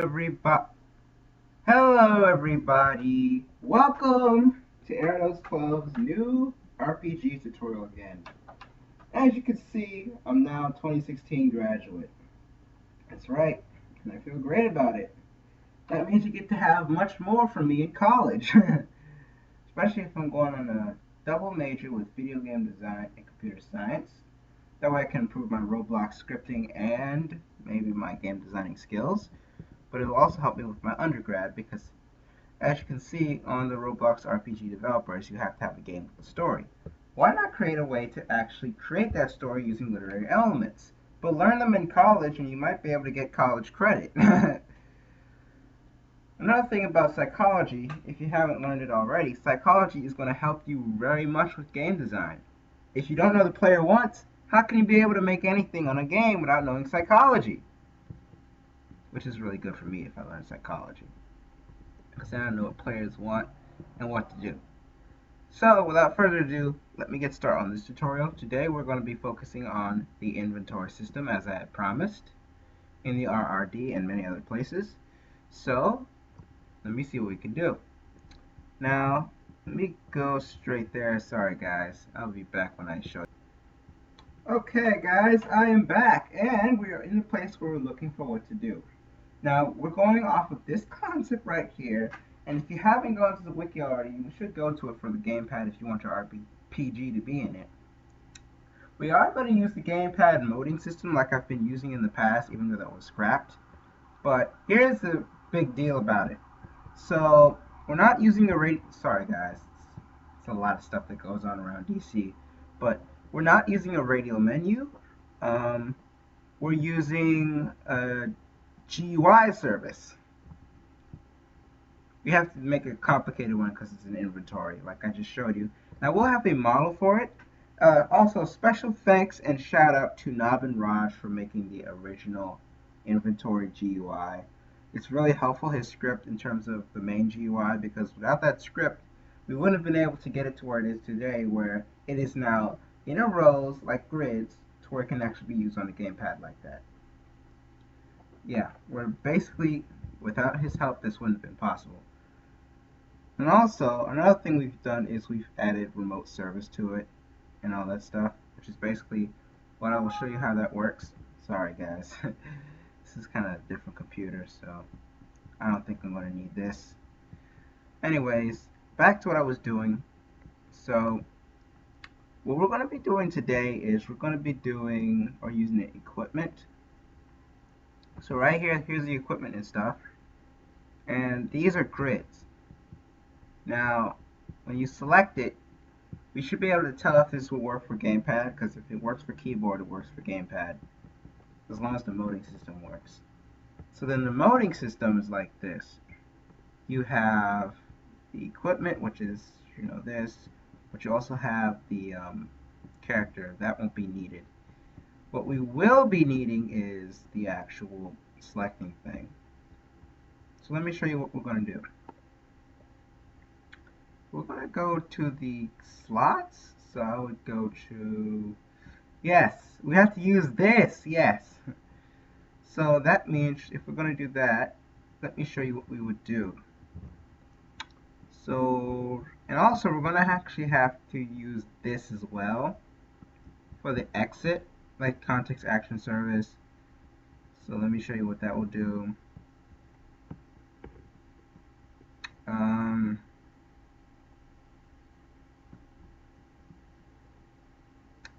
Hello everybody! Welcome to Aeronos 12's new RPG tutorial again. As you can see, I'm now a 2016 graduate. That's right, and I feel great about it. That means you get to have much more from me in college. Especially if I'm going on a double major with video game design and computer science. That way I can improve my ROBLOX scripting and maybe my game designing skills. But it will also help me with my undergrad because, as you can see on the ROBLOX RPG developers, you have to have a game with a story. Why not create a way to actually create that story using literary elements? But learn them in college and you might be able to get college credit. Another thing about psychology, if you haven't learned it already, psychology is going to help you very much with game design. If you don't know the player wants, how can you be able to make anything on a game without knowing psychology? Which is really good for me if I learn psychology, because then I know what players want and what to do. So without further ado, let me get started on this tutorial. Today we're going to be focusing on the inventory system as I had promised in the RRD and many other places. So let me see what we can do. Now let me go straight there. Sorry guys, I'll be back when I show you. Okay guys, I am back and we are in the place where we're looking for what to do. Now, we're going off of this concept right here, and if you haven't gone to the wiki already, you should go to it for the gamepad if you want your RPG to be in it. We are going to use the gamepad moding system like I've been using in the past, even though that was scrapped. But here's the big deal about it. So, we're not using the sorry guys, it's a lot of stuff that goes on around DC. But we're not using a radial menu. We're using a GUI service. We have to make a complicated one because it's an inventory, like I just showed you. Now we'll have a model for it. Also, special thanks and shout out to Nob and Raj for making the original inventory GUI. It's really helpful, his script, in terms of the main GUI, because without that script, we wouldn't have been able to get it to where it is today, where it is now in rows like grids, to where it can actually be used on a gamepad like that. Yeah, we're basically, without his help, this wouldn't have been possible. And also, another thing we've done is we've added remote service to it and all that stuff, which is basically what I will show you how that works. Sorry guys, this is kind of a different computer, so I don't think I'm going to need this. Anyways, back to what I was doing. So, what we're going to be doing today is we're going to be doing, or using the equipment. So right here, here's the equipment and stuff. And these are grids. Now, when you select it, we should be able to tell if this will work for Gamepad, because if it works for keyboard, it works for Gamepad, as long as the moding system works. So then the moding system is like this. You have the equipment, which is, this, but you also have the character. That won't be needed. What we will be needing is the actual selecting thing. So let me show you what we're going to do. We're going to go to the slots. So I would go to, yes, we have to use this, yes. So that means if we're going to do that, let me show you what we would do. So, and also we're going to actually have to use this as well for the exit, like context action service. So let me show you what that will do.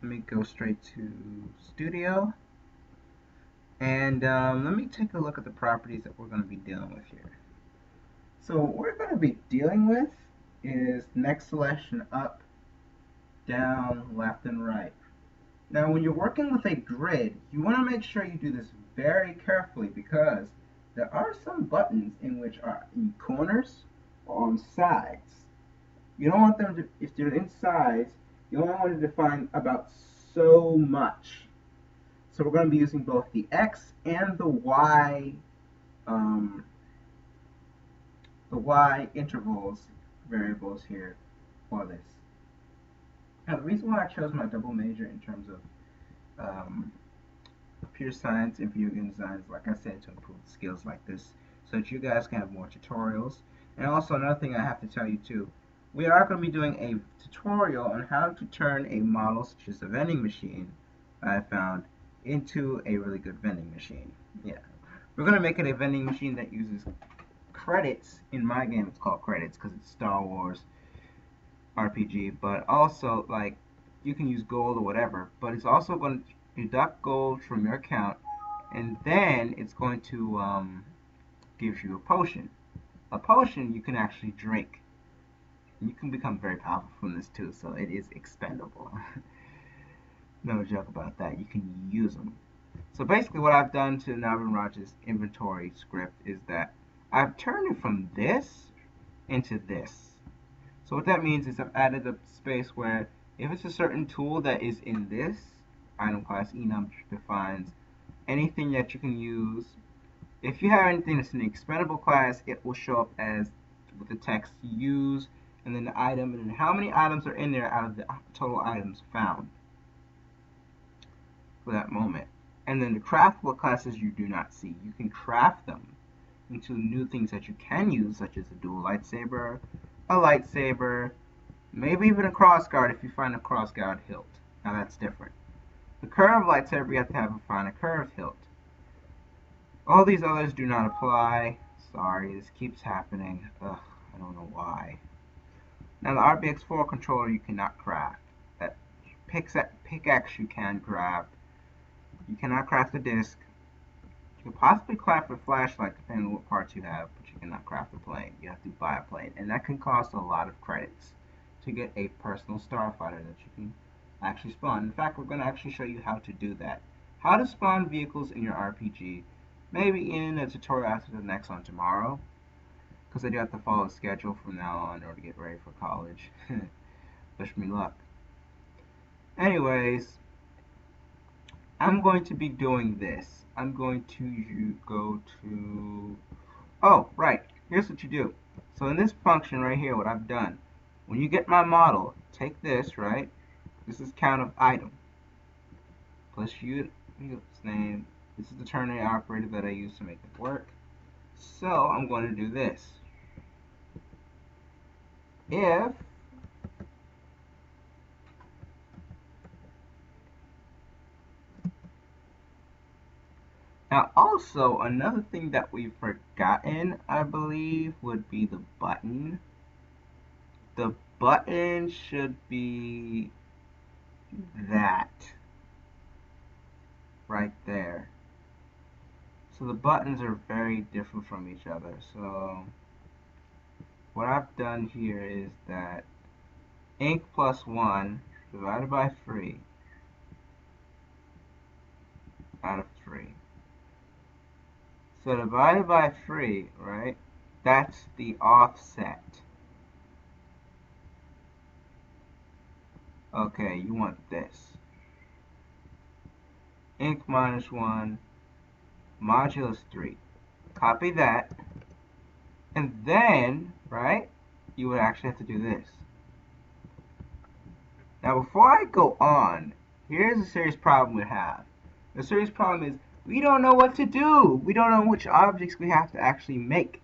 Let me go straight to Studio, and let me take a look at the properties that we're going to be dealing with here. So what we're going to be dealing with is next selection, up, down, left, and right. Now when you're working with a grid, you want to make sure you do this very carefully, because there are some buttons in which are in corners or on sides. You don't want them to, if they're in sides, you only want to define about so much. So we're going to be using both the X and the Y intervals variables here for this. Now the reason why I chose my double major in terms of computer science and video game design is, like I said, to improve skills like this so that you guys can have more tutorials. And also another thing I have to tell you too, we are going to be doing a tutorial on how to turn a model such as a vending machine I found into a really good vending machine. Yeah, we're going to make it a vending machine that uses credits. In my game it's called credits because it's Star Wars RPG, but also like you can use gold or whatever, but it's also going to deduct gold from your account, and then it's going to give you a potion. A potion you can actually drink. You can become very powerful from this too, so it is expendable. No joke about that. You can use them. So basically what I've done to Navin Raj's inventory script is that I've turned it from this into this. So what that means is I've added a space where if it's a certain tool that is in this item class, enum defines anything that you can use. If you have anything that's in the expendable class, it will show up as with the text use and then the item and then how many items are in there out of the total items found for that moment. And then the craftable classes you do not see. You can craft them into new things that you can use, such as a dual lightsaber, a lightsaber, maybe even a crossguard if you find a crossguard hilt. Now that's different. The curved lightsaber you have to find a curved hilt. All these others do not apply. Sorry, this keeps happening. Ugh, I don't know why. Now the RBX4 controller you cannot craft. That pickaxe you can craft. You cannot craft a disc. You can possibly craft a flashlight depending on what parts you have, but you cannot craft a plane. You have to buy a plane, and that can cost a lot of credits to get a personal starfighter that you can actually spawn. In fact, we're going to actually show you how to do that. How to spawn vehicles in your RPG, maybe in a tutorial after the next one tomorrow, because I do have to follow a schedule from now on in order to get ready for college. Wish me luck. Anyways, I'm going to be doing this. I'm going to go to, oh, right, here's what you do. So in this function right here, what I've done, when you get my model, take this, right, this is count of item, plus unit's name, this is the ternary operator that I use to make it work. So I'm going to do this. If now, also, another thing that we've forgotten, I believe, would be the button. The button should be that right there. So the buttons are very different from each other. So what I've done here is that ink plus 1 divided by 3 out of 3. So divided by 3, right? That's the offset. Okay, you want this. Ink minus 1 modulus 3. Copy that. And then, right, you would actually have to do this. Now before I go on, here's a serious problem we have. The serious problem is we don't know what to do. We don't know which objects we have to actually make,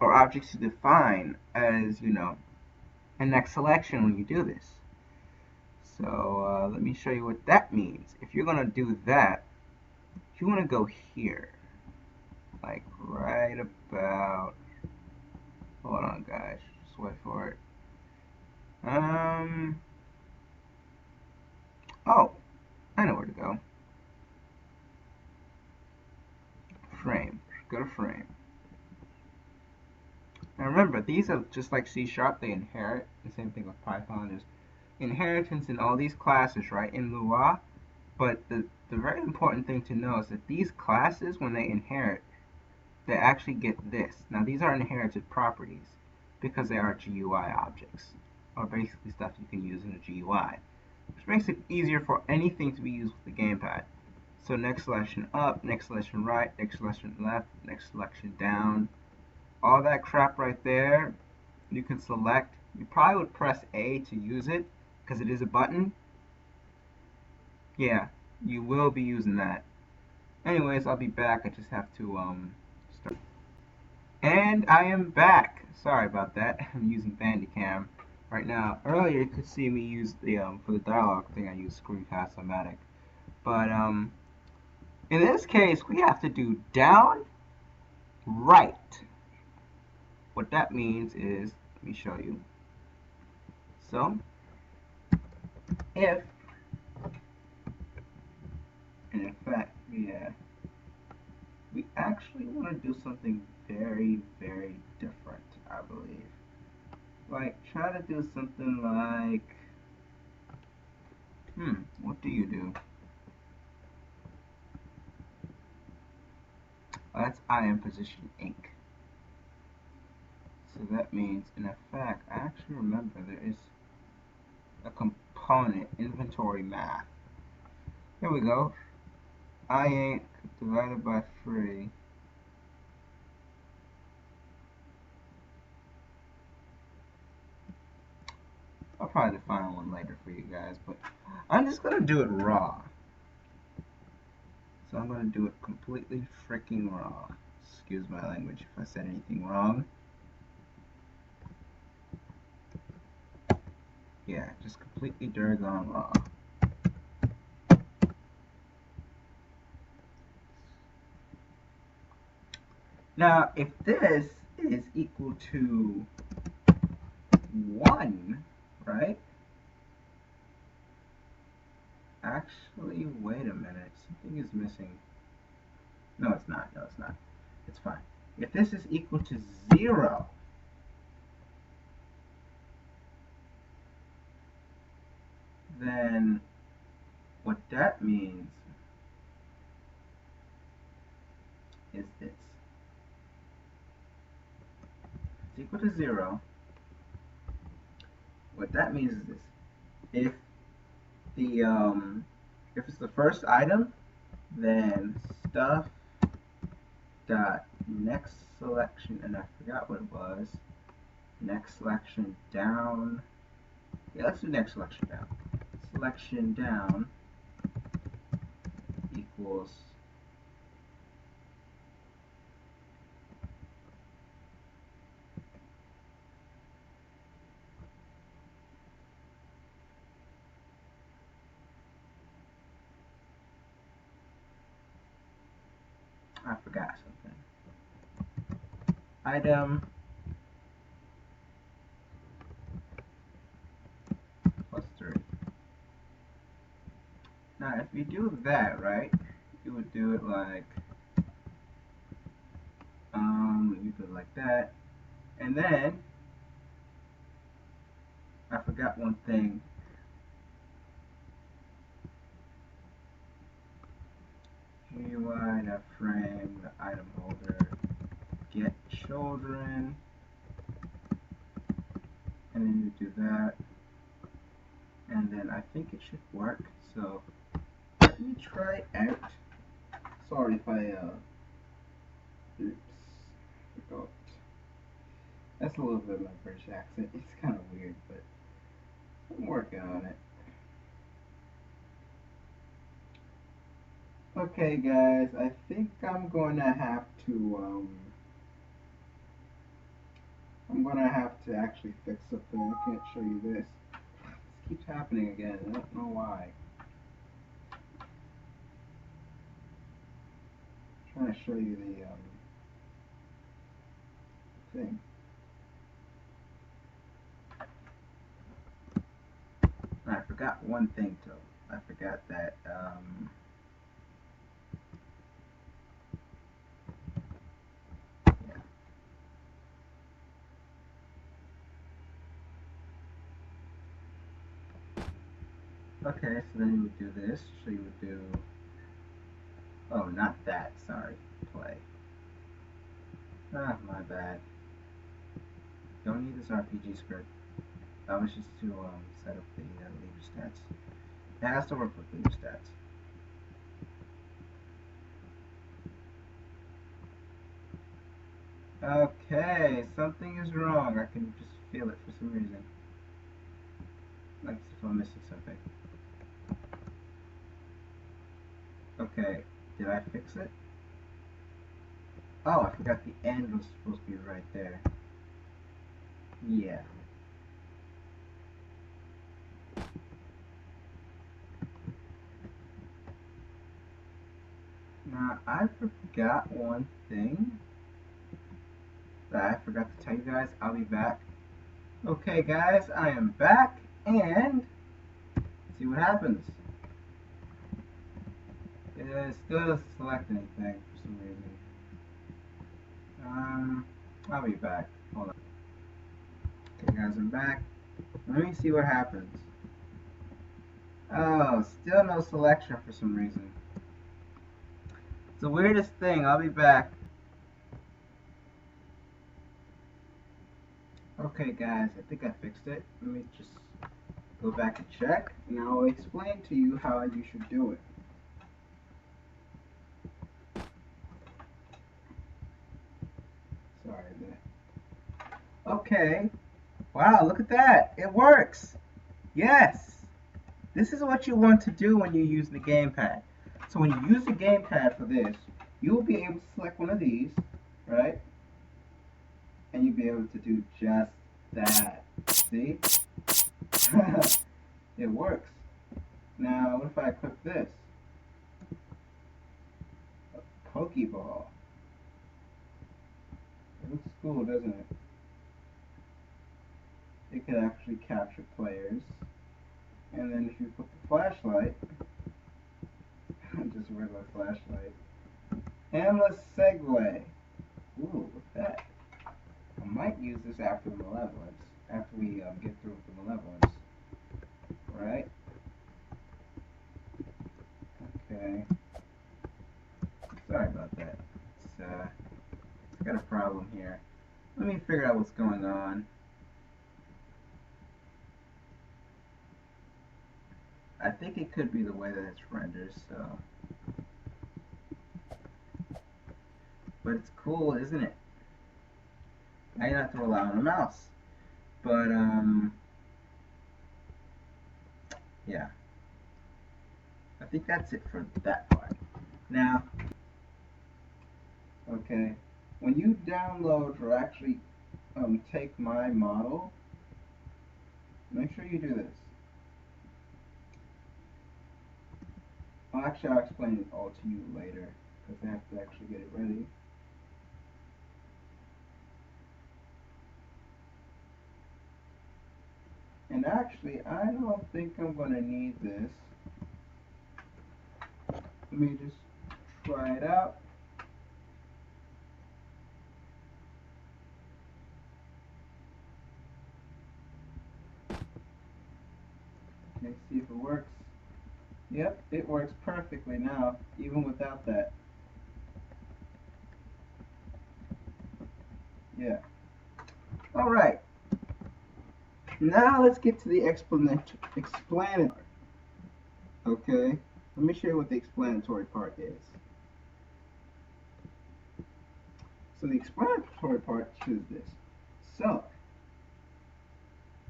or objects to define as, you know, a next selection when you do this. So let me show you what that means. If you're going to do that, you want to go here, like right about, hold on guys, just wait for it. Oh, I know where to go. Frame. Go to frame. Now remember, these are just like C#, they inherit. The same thing with Python. There's inheritance in all these classes, right, in Lua. But the very important thing to know is that these classes, when they inherit, they actually get this. Now these are inherited properties because they are GUI objects, or basically stuff you can use in a GUI, which makes it easier for anything to be used with the gamepad. So next selection up, next selection right, next selection left, next selection down. All that crap right there, you can select. You probably would press A to use it, because it is a button. Yeah, you will be using that. Anyways, I'll be back. I just have to start. And I am back. Sorry about that. I'm using Bandicam right now. Earlier you could see me use the for the dialogue thing I use Screencast-O-Matic. But in this case we have to do down, right. What that means is, let me show you. So if in fact we actually want to do something very, very different, I believe. Like, try to do something like, what do you do? Oh, that's I am position ink. So that means, in effect, I actually remember there is a component, inventory math. Here we go. I ink divided by 3. I'll probably define one later for you guys, but I'm just gonna do it raw. So I'm gonna do it completely freaking raw. Excuse my language if I said anything wrong. Yeah, just completely doggone raw. Now, if this is equal to 1, right? Actually, wait a minute. Something is missing. No, it's not. No, it's not. It's fine. If this is equal to 0, then what that means is this. It's equal to 0. What that means is this. If the if it's the first item, then stuff dot next selection, and I forgot what it was. Next selection down. Yeah, let's do next selection down. Selection down equals I forgot something. Item plus 3. Now, if you do that, right, you would do it like, you do it like that, and then I forgot one thing. GUI that frame the item holder get children, and then you do that, and then I think it should work. So let me try out. Sorry if I oops, forgot. That's a little bit of my British accent. It's kind of weird, but I'm working on it. Okay, guys, I think I'm gonna have to actually fix something. I can't show you this. This keeps happening again. I don't know why. I'm trying to show you the thing. I forgot one thing too. I forgot that yeah. Okay, so then you would do this. So you would do, oh, not that, sorry, play. Ah, my bad. Don't need this RPG script. That was just to set up the leader stats. It has to work with leader stats. Okay, something is wrong. I can just feel it for some reason. Like if I'm missing something. Okay, did I fix it? Oh, I forgot the end was supposed to be right there. Yeah. Now, I forgot one thing that I forgot to tell you guys. I'll be back. Okay, guys, I am back, and see what happens. It still doesn't select anything for some reason. I'll be back. Hold on. Okay, guys, I'm back. Let me see what happens. Oh, still no selection for some reason. It's the weirdest thing. I'll be back. Okay, guys, I think I fixed it. Let me just go back and check, and I'll explain to you how you should do it. Sorry that. Okay. Wow, look at that. It works. Yes. This is what you want to do when you use the gamepad. So when you use the gamepad for this, you will be able to select one of these, right? And you'll be able to do just that. See? It works. Now, what if I click this? A Pokeball. It looks cool, doesn't it? It could actually capture players. And then if you put the flashlight, just a regular flashlight, endless segue. Ooh, look at that. I might use this after Malevolence, after we get through with the Malevolence. Right? Okay. Sorry about that. It's got a problem here. Let me figure out what's going on. I think it could be the way that it's rendered, so. But it's cool, isn't it? Now you don't have to rely on a mouse. But, yeah. I think that's it for that part. Now, okay, when you download or actually take my model, make sure you do this. Well, actually, I'll explain it all to you later, because I have to actually get it ready. And actually, I don't think I'm going to need this. Let me just try it out. Okay, see if it works. Yep, it works perfectly now, even without that. Yeah. Alright. Now let's get to the explanatory. Okay? Let me show you what the explanatory part is. So the explanatory part is this. So,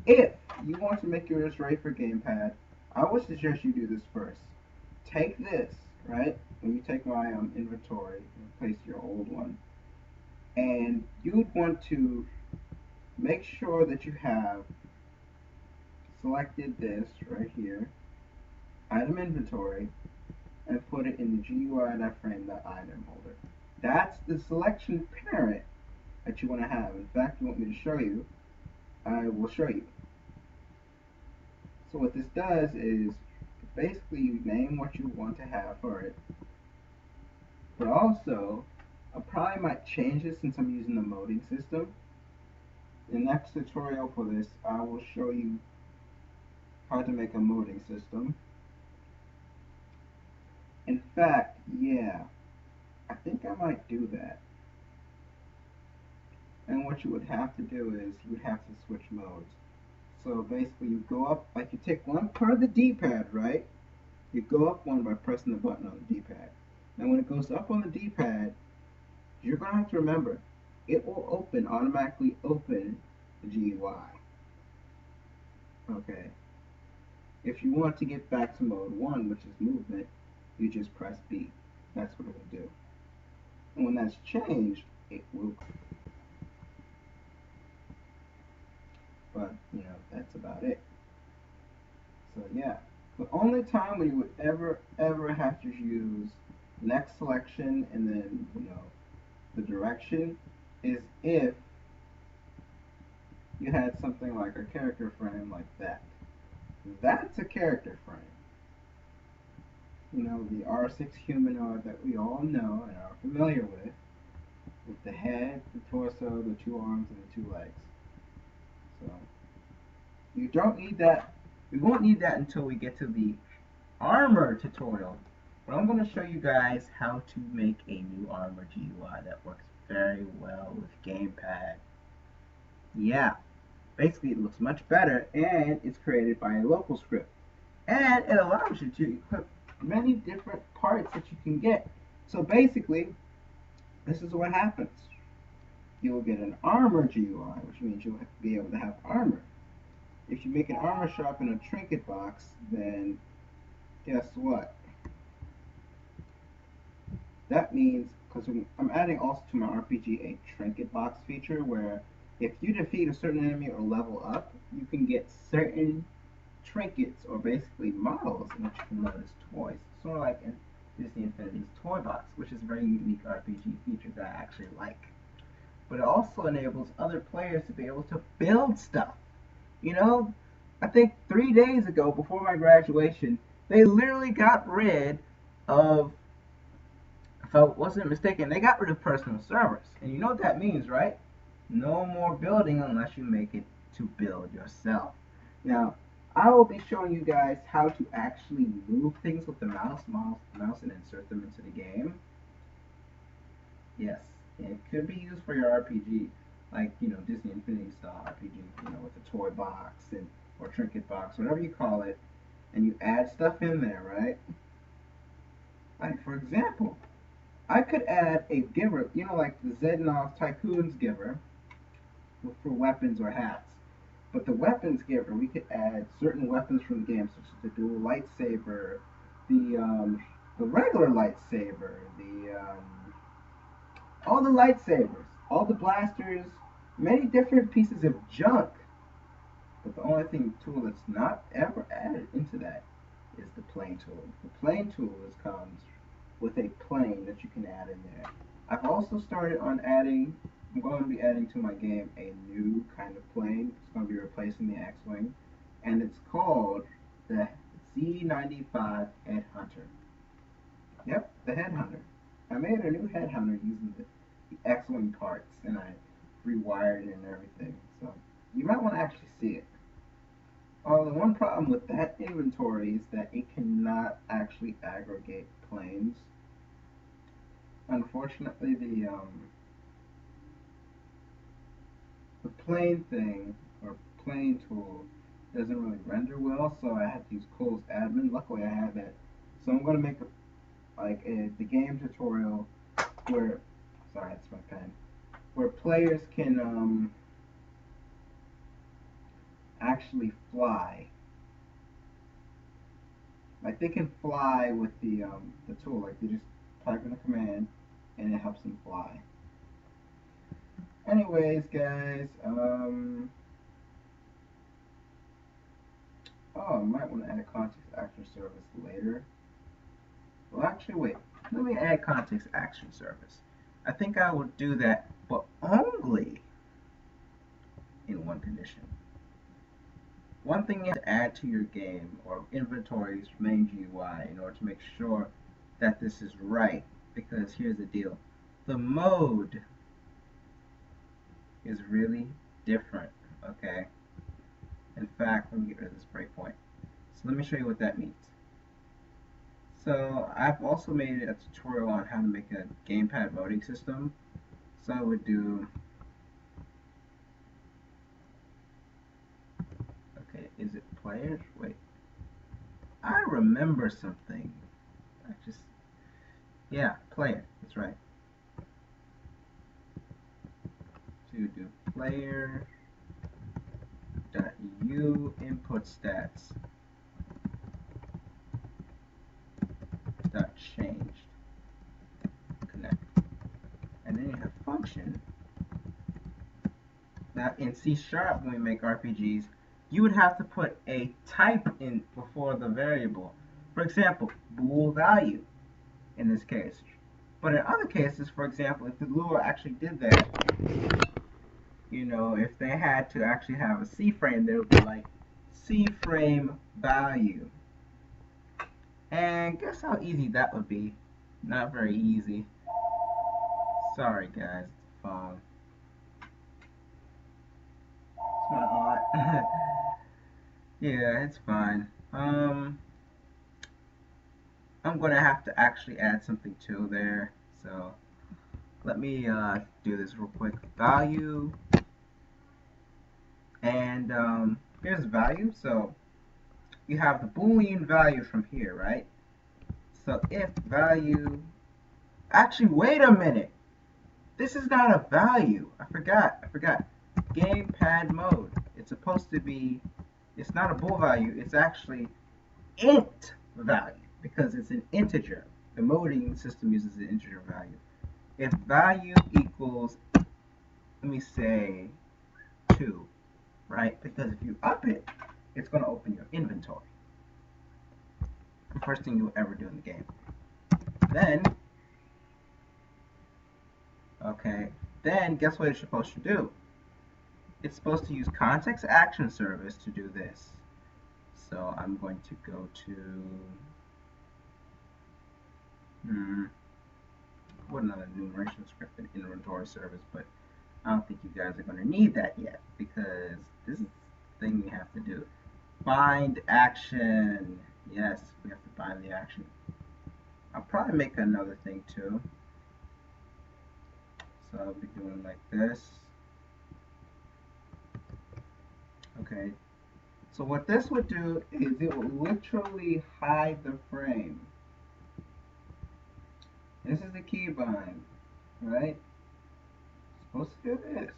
if you want to make yours ready for Gamepad, I would suggest you do this first. Take this, right? When you take my inventory and replace your old one, and you would want to make sure that you have selected this right here, item inventory, and put it in the GUI.frame.item holder. That's the selection parent that you want to have. In fact, you want me to show you, I will show you. So what this does is basically you name what you want to have for it, but also I probably might change it since I'm using the moding system. In the next tutorial for this, I will show you how to make a moding system. In fact, yeah, I think I might do that. And what you would have to do is you would have to switch modes. So basically you go up, like you take one part of the D-pad, right? You go up one by pressing the button on the D-pad. And when it goes up on the D-pad, you're going to have to remember, it will automatically open the GUI. Okay. If you want to get back to mode 1, which is movement, you just press B. That's what it will do. And when that's changed, it will. But you know, that's about it. So yeah, the only time when you would ever have to use next selection and then the direction is if you had something like a character frame like that. That's a character frame. You know, the R6 humanoid that we all know and are familiar with the head, the torso, the two arms, and the two legs. So you don't need that. We won't need that until we get to the armor tutorial. But I'm going to show you guys how to make a new armor GUI that works very well with Gamepad. Yeah, basically it looks much better and it's created by a local script. And it allows you to equip many different parts that you can get. So basically, this is what happens. You will get an armor GUI, which means you'll be able to have armor. If you make an armor shop in a trinket box, then guess what? That means, because I'm adding also to my RPG a trinket box feature where if you defeat a certain enemy or level up, you can get certain trinkets or basically models in which you can load as toys. Sort of like in Disney Infinity's Toy Box, which is a very unique RPG feature that I actually like. But it also enables other players to be able to build stuff. You know, I think 3 days ago, before my graduation, they literally got rid of, if I wasn't mistaken, they got rid of personal servers. And you know what that means, right? No more building unless you make it to build yourself. Now, I will be showing you guys how to actually move things with the mouse and insert them into the game. Yes, it could be used for your RPG, like Disney Infinity style RPG, with a toy box and or trinket box, whatever you call it, and you add stuff in there, right? Like for example, I could add a giver, like the Zednov Tycoon's giver for weapons or hats. But the weapons giver, we could add certain weapons from the game, such as the dual lightsaber, the regular lightsaber, all the lightsabers, all the blasters, many different pieces of junk. But the only tool that's not ever added into that is the plane tool. The plane tool comes with a plane that you can add in there. I've also started on adding, I'm going to be adding to my game a new kind of plane. It's going to be replacing the X-Wing, and it's called the Z95 Headhunter. Yep, the Headhunter. I made a new Headhunter using the X-Wing parts, and I rewired it and everything. So you might want to actually see it. The one problem with that inventory is that it cannot actually aggregate planes. Unfortunately, the plane thing or plane tool doesn't really render well, so I had to use Cole's admin. Luckily, I had that. So I'm going to make the game tutorial where, sorry, that's my pen, where players can actually fly. Like they can fly with the tool. Like they just type in a command and it helps them fly. Anyways, guys, I might want to add a context action service later. Well, actually, wait. Let me add context action service. I think I will do that, but only in one condition. One thing you have to add to your game or inventory's main GUI in order to make sure that this is right, because here's the deal. The mode is really different, okay? In fact, let me get rid of this breakpoint. So let me show you what that means. So I've also made a tutorial on how to make a gamepad voting system. So I would do, okay, is it players? Wait, I remember something. Yeah, player, that's right. To do player dot u input stats dot changed connect. and then you have function. Now in C# when we make RPGs, you would have to put a type in before the variable. For example, bool value in this case. But in other cases, for example, if the Lua actually did that, you know, if they had to actually have a C frame, they would be like C frame value. And guess how easy that would be? Not very easy. Sorry guys, it's the phone. It's not hot. Yeah, it's fine. I'm gonna have to actually add something to there. So let me do this real quick. Value, and here's value. So you have the Boolean value from here, right? So if value, actually wait a minute. This is not a value. I forgot. Gamepad mode. It's supposed to be. It's not a bool value. It's actually int value because it's an integer. The moding system uses an integer value. If value equals, let me say 2, right? Because if you up it, it's going to open your inventory. The first thing you'll ever do in the game. Then, okay, then guess what it's supposed to do? It's supposed to use context action service to do this. So I'm going to go to what another enumeration script and inventory service, but I don't think you guys are going to need that yet because this is the thing we have to do. Bind action. Yes, we have to bind the action. I'll probably make another thing too. So I'll be doing like this. Okay. So what this would do is it will literally hide the frame. This is the keybind, right? It's supposed to do this.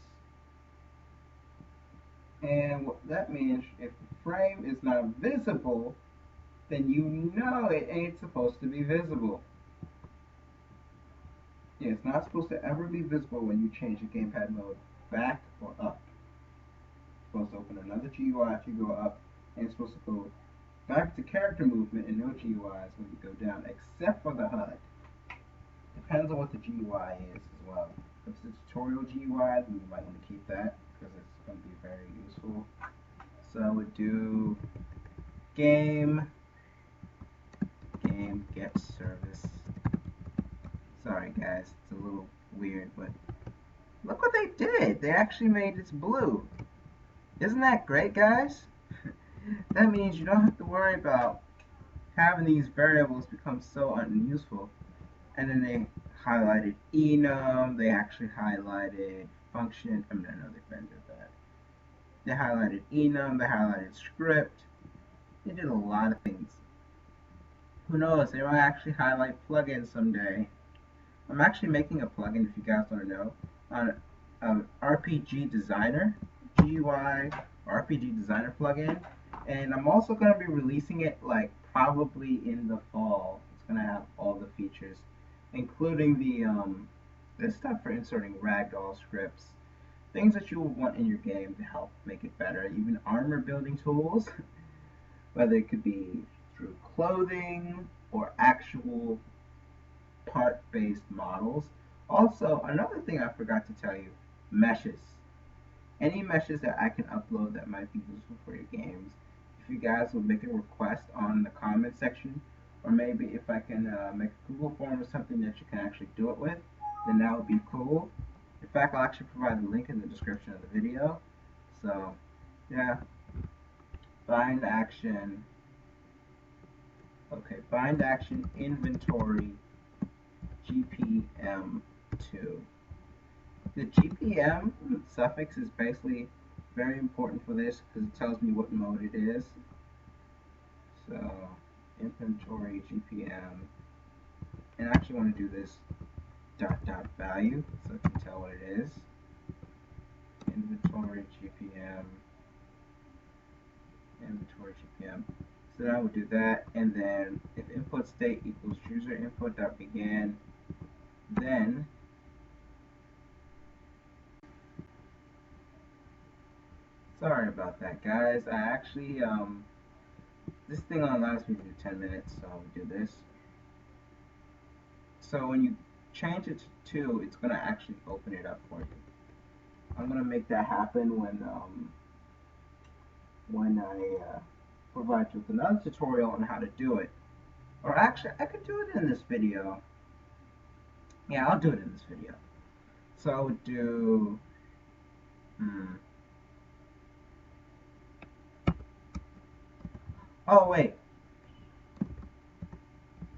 And what that means, if the frame is not visible, then you know it ain't supposed to be visible. Yeah, it's not supposed to ever be visible when you change the gamepad mode back or up. It's supposed to open another GUI if you go up, and it's supposed to go back to character movement and no GUIs when you go down, except for the HUD. Depends on what the GUI is as well. If it's a tutorial GUI, then you might want to keep that because it's going to be very useful. So I would do game get service. Sorry guys, it's a little weird, but look what they did. They actually made this blue. Isn't that great, guys? That means you don't have to worry about having these variables become so unuseful. And then they highlighted enum, they actually highlighted function, I know they've been doing that. They highlighted enum, they highlighted script. They did a lot of things. Who knows, they might actually highlight plugins someday. I'm actually making a plugin, if you guys want to know, on RPG Designer, GUI RPG Designer plugin. And I'm also going to be releasing it like probably in the fall. It's going to have all the features, including the stuff for inserting ragdoll scripts, things that you will want in your game to help make it better, even armor building tools, whether it could be through clothing or actual part-based models. Also, another thing I forgot to tell you, meshes. Any meshes that I can upload that might be useful for your games. If you guys will make a request on the comment section, or maybe if I can make a Google form or something that you can actually do it with, then that would be cool. In fact, I'll actually provide the link in the description of the video. So, yeah. Bind action. Okay, bind action inventory GPM2. The GPM suffix is basically very important for this because it tells me what mode it is. So inventory GPM, and I actually want to do this dot value so I can tell what it is. Inventory GPM, So then I would do that, and then if input state equals user input dot begin, then Sorry about that, guys. I actually, this thing only allows me to do 10 minutes, so I'll do this. So when you change it to 2, it's going to actually open it up for you. I'm going to make that happen when I provide you with another tutorial on how to do it. Or actually, I could do it in this video. Yeah, I'll do it in this video. So I would do, oh wait,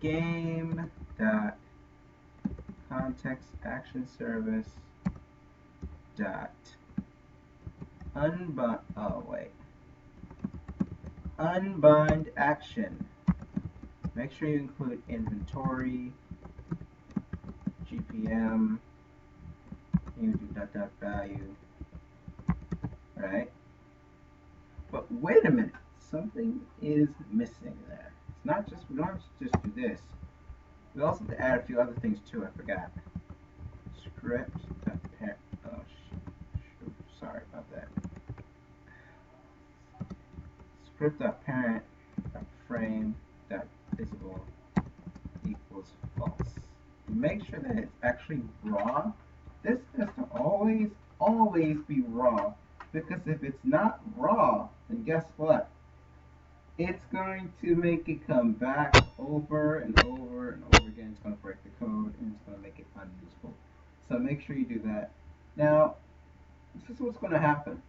game dot context action service dot unbind action. Make sure you include inventory, GPM, you do dot value, right? But wait a minute, something is missing there. It's not just, we don't just do this. We also have to add a few other things too, I forgot. Script, oh shoot, sorry about that. Script.parent.frame.visible equals false. Make sure that it's actually raw. This has to always be raw, because if it's not raw, then guess what? It's going to make it come back over and over and over again. It's going to break the code and it's going to make it unusable. So make sure you do that. Now, this is what's going to happen.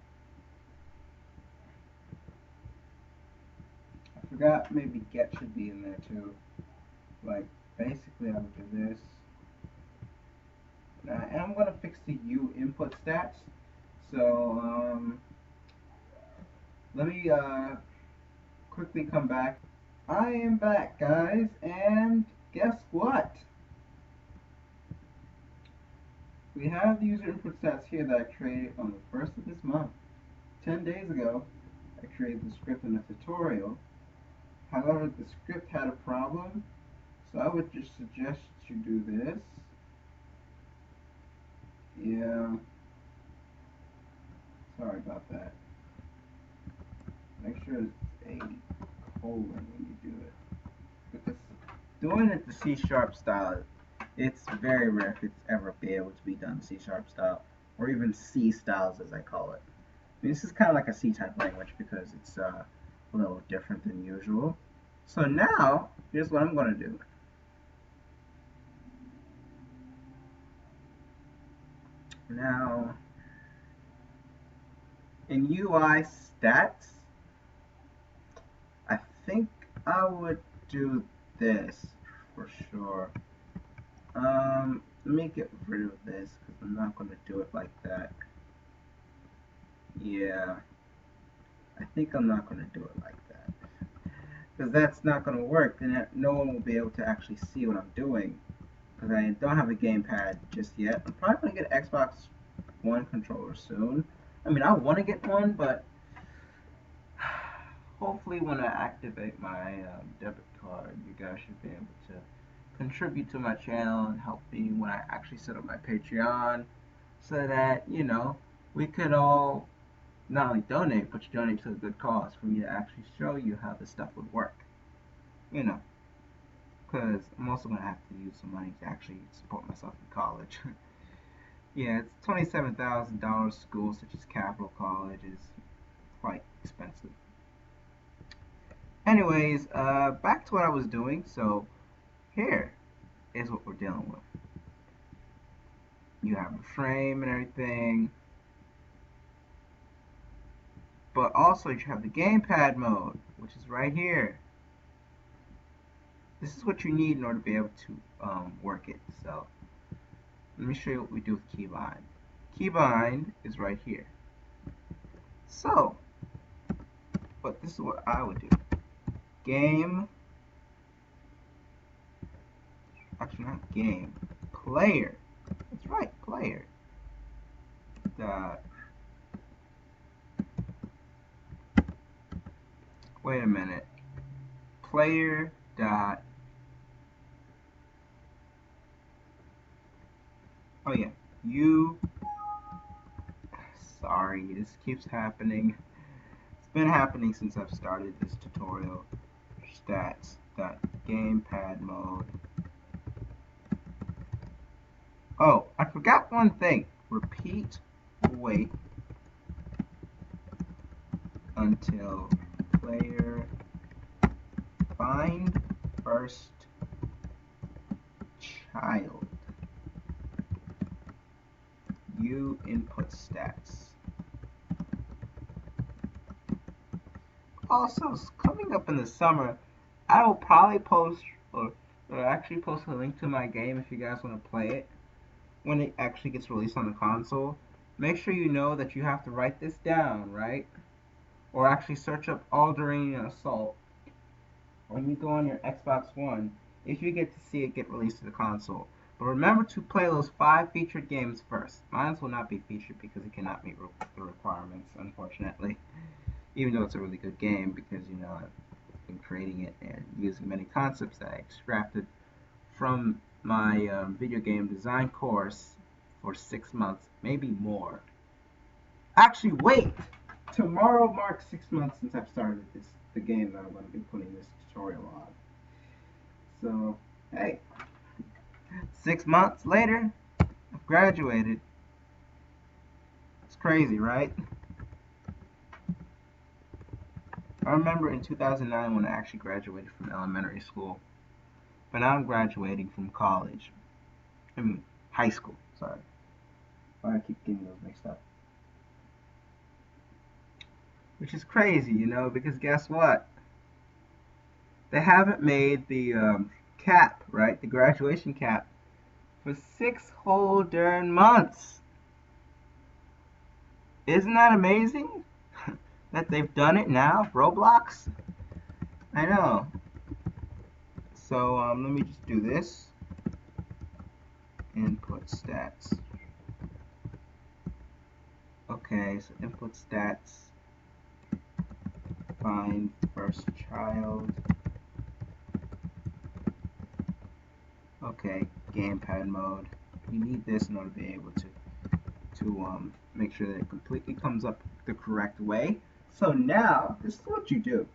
I forgot maybe get should be in there too. Like, basically I would do this. Now, and I'm going to fix the U input stats. So, let me quickly come back. I am back, guys, and guess what? We have the user input stats here that I created on the 1st of this month. 10 days ago, I created the script in a tutorial. However, the script had a problem, so I would just suggest you do this. Yeah, sorry about that. Make sure it's a colon when you do it, because doing it the C# style, it's very rare if it's ever be able to be done C# style, or even C styles as I call it. I mean, this is kind of like a C type language because it's a little different than usual. So now, here's what I'm going to do. Now, in UI stats, I think I would do this for sure. Let me get rid of this because I'm not going to do it like that. Yeah, I think I'm not going to do it like that, because that's not going to work, and no one will be able to actually see what I'm doing, because I don't have a gamepad just yet. I'm probably going to get an Xbox One controller soon. I mean, I want to get one, but hopefully when I activate my debit card, you guys should be able to contribute to my channel and help me when I actually set up my Patreon, so that, you know, we could all not only donate, but you donate to a good cause for me to actually show you how this stuff would work. You know, because I'm also going to have to use some money to actually support myself in college. Yeah, it's $27,000. Schools such as Capital College is quite expensive. Anyways, back to what I was doing. So here is what we're dealing with. You have a frame and everything, but also you have the gamepad mode, which is right here. This is what you need in order to be able to work it. So let me show you what we do with keybind. Keybind is right here. So, but this is what I would do. Actually not game, player. That's right, player. Wait a minute. Player dot. Oh yeah, sorry, this keeps happening. been happening since I've started this tutorial. Stats.gamepad mode. Oh, I forgot one thing. Repeat wait until player find first child. You input stats. Also, coming up in the summer, I will probably post or actually post a link to my game if you guys want to play it when it actually gets released on the console. Make sure you know that you have to write this down, right? Or actually search up Alderaanian Assault when you go on your Xbox One if you get to see it get released to the console. But remember to play those 5 featured games first. Mine will not be featured because it cannot meet the requirements, unfortunately. Even though it's a really good game because, you know, I've been creating it and using many concepts that I extracted from my video game design course for 6 months, maybe more. Actually, wait! Tomorrow marks 6 months since I've started the game that I'm going to be putting this tutorial on. So, hey, 6 months later, I've graduated. It's crazy, right? I remember in 2009 when I actually graduated from elementary school. But now I'm graduating from college. I mean, high school, sorry. I keep getting those mixed up. Which is crazy, you know, because guess what? They haven't made the cap, right? The graduation cap for 6 whole darn months. Isn't that amazing? That they've done it now, Roblox? I know. So let me just do this. Input stats. Okay, so input stats. Find first child. Okay, gamepad mode. You need this in order to be able to make sure that it completely comes up the correct way. So now, this is what you do.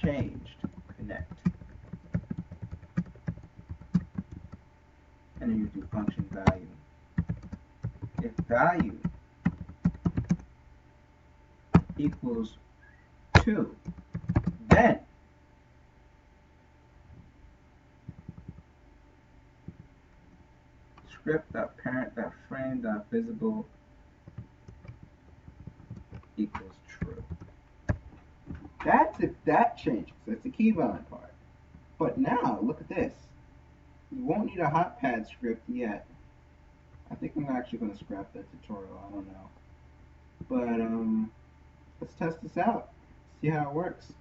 .changed connect. And then you do function value. If value equals 2, then script.parent.frame.visible equals true. That's if that changes. That's the keybind part. But now, look at this. You won't need a hotpad script yet. I think I'm actually going to scrap that tutorial. I don't know. But let's test this out. See how it works.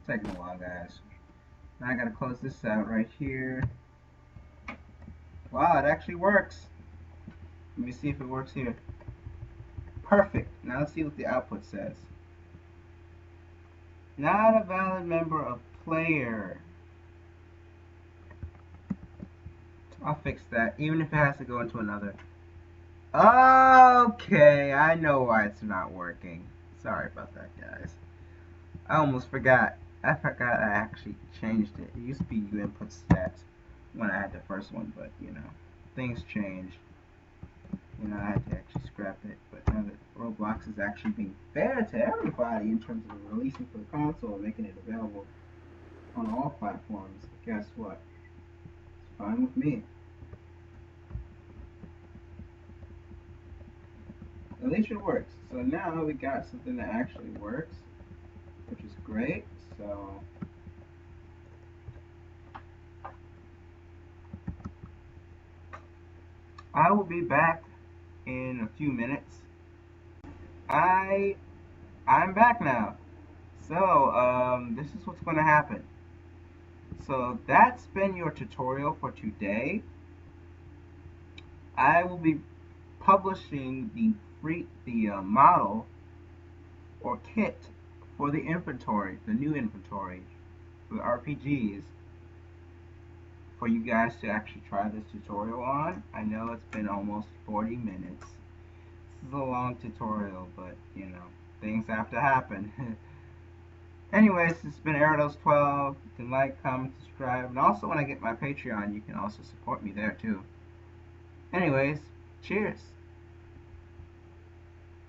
Taking a while, guys. Now I gotta close this out right here. Wow, it actually works. Let me see if it works here. Perfect. Now let's see what the output says. Not a valid member of player. I'll fix that, even if it has to go into another. Okay, I know why it's not working. Sorry about that, guys. I almost forgot. I forgot I actually changed it. It used to be you input stats when I had the first one, but you know, things changed. You know, I had to actually scrap it. But now that Roblox is actually being fair to everybody in terms of releasing for the console and making it available on all platforms, guess what? It's fine with me. At least it works. So now we got something that actually works, which is great. So I will be back in a few minutes. I'm back now. So, this is what's going to happen. So that's been your tutorial for today. I will be publishing the model or kit for the inventory, the new inventory for the RPGs, for you guys to actually try this tutorial on. I know it's been almost 40 minutes. This is a long tutorial, but you know, things have to happen. Anyways, it's been Arados12. You can like, comment, subscribe, and also when I get my Patreon, you can also support me there too. Anyways, cheers.